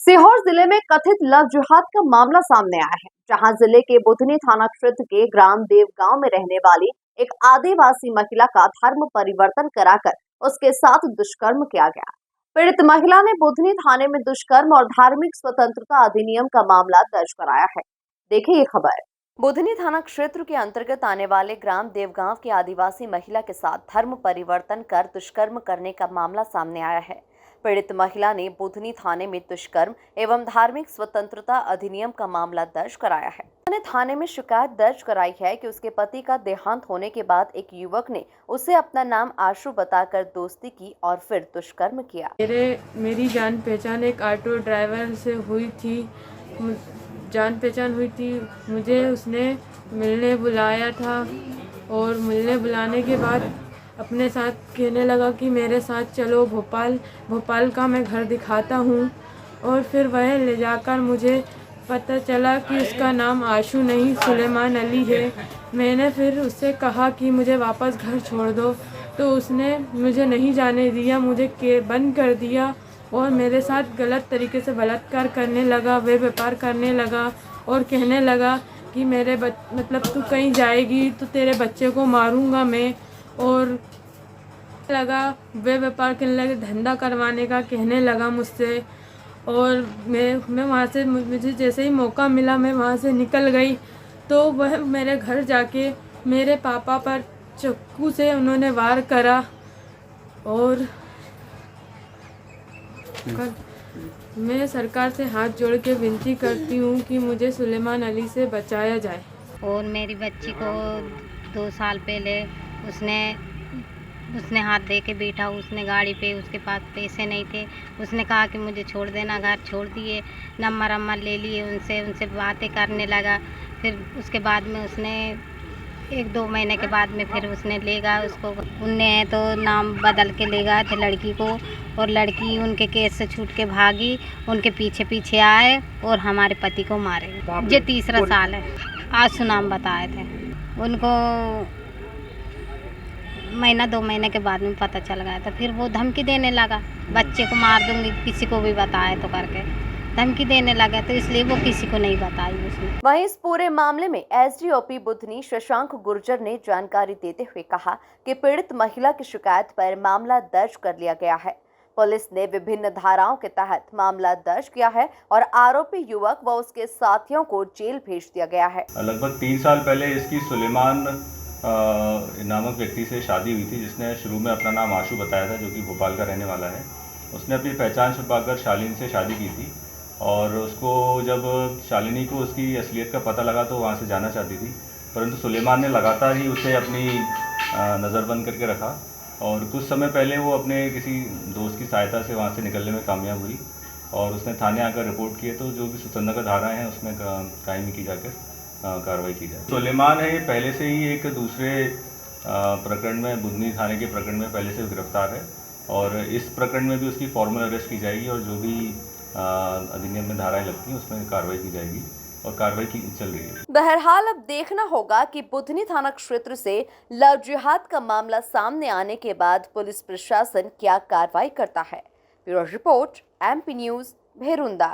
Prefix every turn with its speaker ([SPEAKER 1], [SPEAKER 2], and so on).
[SPEAKER 1] सीहोर जिले में कथित लव जिहाद का मामला सामने आया है, जहां जिले के बुधनी थाना क्षेत्र के ग्राम देव गांव में रहने वाली एक आदिवासी महिला का धर्म परिवर्तन कराकर उसके साथ दुष्कर्म किया गया। पीड़ित महिला ने बुधनी थाने में दुष्कर्म और धार्मिक स्वतंत्रता अधिनियम का मामला दर्ज कराया है। देखिए ये खबर। बुधनी थाना क्षेत्र के अंतर्गत आने वाले ग्राम देवगांव की आदिवासी महिला के साथ धर्म परिवर्तन कर दुष्कर्म करने का मामला सामने आया है। पीड़ित महिला ने बुधनी थाने में दुष्कर्म एवं धार्मिक स्वतंत्रता अधिनियम का मामला दर्ज कराया है। उन्होंने थाने में शिकायत दर्ज कराई है कि उसके पति का देहांत होने के बाद एक युवक ने उसे अपना नाम आशु बताकर दोस्ती की और फिर दुष्कर्म किया।
[SPEAKER 2] मेरी जान पहचान एक ऑटो ड्राइवर से हुई थी। जान पहचान हुई थी, मुझे उसने मिलने बुलाया था और मिलने बुलाने के बाद अपने साथ कहने लगा कि मेरे साथ चलो भोपाल का मैं घर दिखाता हूँ। और फिर वह ले जाकर मुझे पता चला कि उसका नाम आशु नहीं सुलेमान अली है। मैंने फिर उससे कहा कि मुझे वापस घर छोड़ दो, तो उसने मुझे नहीं जाने दिया, मुझे बंद कर दिया और मेरे साथ गलत तरीके से बलात्कार करने लगा, व्यापार करने लगा और कहने लगा कि मतलब तू कहीं जाएगी तो तेरे बच्चे को मारूंगा मैं। और लगा व्यापार करने लगे, धंधा करवाने का कहने लगा मुझसे। और मैं वहाँ से, मुझे जैसे ही मौका मिला मैं वहाँ से निकल गई, तो वह मेरे घर जाके मेरे पापा पर चाकू से उन्होंने वार करा। और मैं सरकार से हाथ जोड़ के विनती करती हूँ कि मुझे सुलेमान अली से बचाया जाए।
[SPEAKER 3] और मेरी बच्ची को 2 साल पहले उसने हाथ दे के बैठा, उसने गाड़ी पे, उसके पास पैसे नहीं थे, उसने कहा कि मुझे छोड़ देना, घर छोड़ दिए, नंबर ले लिए उनसे बातें करने लगा। फिर उसके बाद में उसने 1-2 महीने के बाद में फिर उसने ले गया उसको, उनने तो नाम बदल के ले गए थे लड़की को, और लड़की उनके केस से छूट के भागी, उनके पीछे आए और हमारे पति को मारे। ये 3रा साल है। आशु नाम बताए थे उनको। 1-2 महीने के बाद में पता चल गया था। फिर वो धमकी देने लगा, बच्चे को मार दूंगी किसी को भी बताए तो करके धमकी देने लगा, तो इसलिए वो किसी को नहीं बताई उसने।
[SPEAKER 1] वहीं इस पूरे मामले में एसडीओपी बुधनी शशांक गुर्जर ने जानकारी देते हुए कहा कि पीड़ित महिला की शिकायत पर मामला दर्ज कर लिया गया है। पुलिस ने विभिन्न धाराओं के तहत मामला दर्ज किया है और आरोपी युवक व उसके साथियों को जेल भेज दिया गया है।
[SPEAKER 4] लगभग 3 साल पहले इसकी सुलेमान नामक व्यक्ति से शादी हुई थी, जिसने शुरू में अपना नाम आशु बताया था, जो कि भोपाल का रहने वाला है। उसने अपनी पहचान छुपाकर शालिनी से शादी की थी और उसको जब शालिनी को उसकी असलियत का पता लगा तो वहाँ से जाना चाहती थी, परंतु सुलेमान ने लगातार ही उसे अपनी नज़रबंद करके रखा। और कुछ समय पहले वो अपने किसी दोस्त की सहायता से वहाँ से निकलने में कामयाब हुई और उसने थाने आकर रिपोर्ट किए, तो जो भी स्वतंत्रता धाराएँ हैं उसमें कायमी की जाकर कार्रवाई की जाए। सुलेमान है, ये पहले से ही एक दूसरे प्रकरण में, बुधनी थाने के प्रकरण में पहले से गिरफ्तार है और इस प्रकरण में भी उसकी फॉर्मल अरेस्ट की जाएगी और जो भी अधिनियम में धाराएं लगती हैं उसमें कार्रवाई की जाएगी और कार्रवाई की चल रही है।
[SPEAKER 1] बहरहाल अब देखना होगा कि बुधनी थाना क्षेत्र से लव जिहाद का मामला सामने आने के बाद पुलिस प्रशासन क्या कार्रवाई करता है। Bureau report, MP news, Bherunda.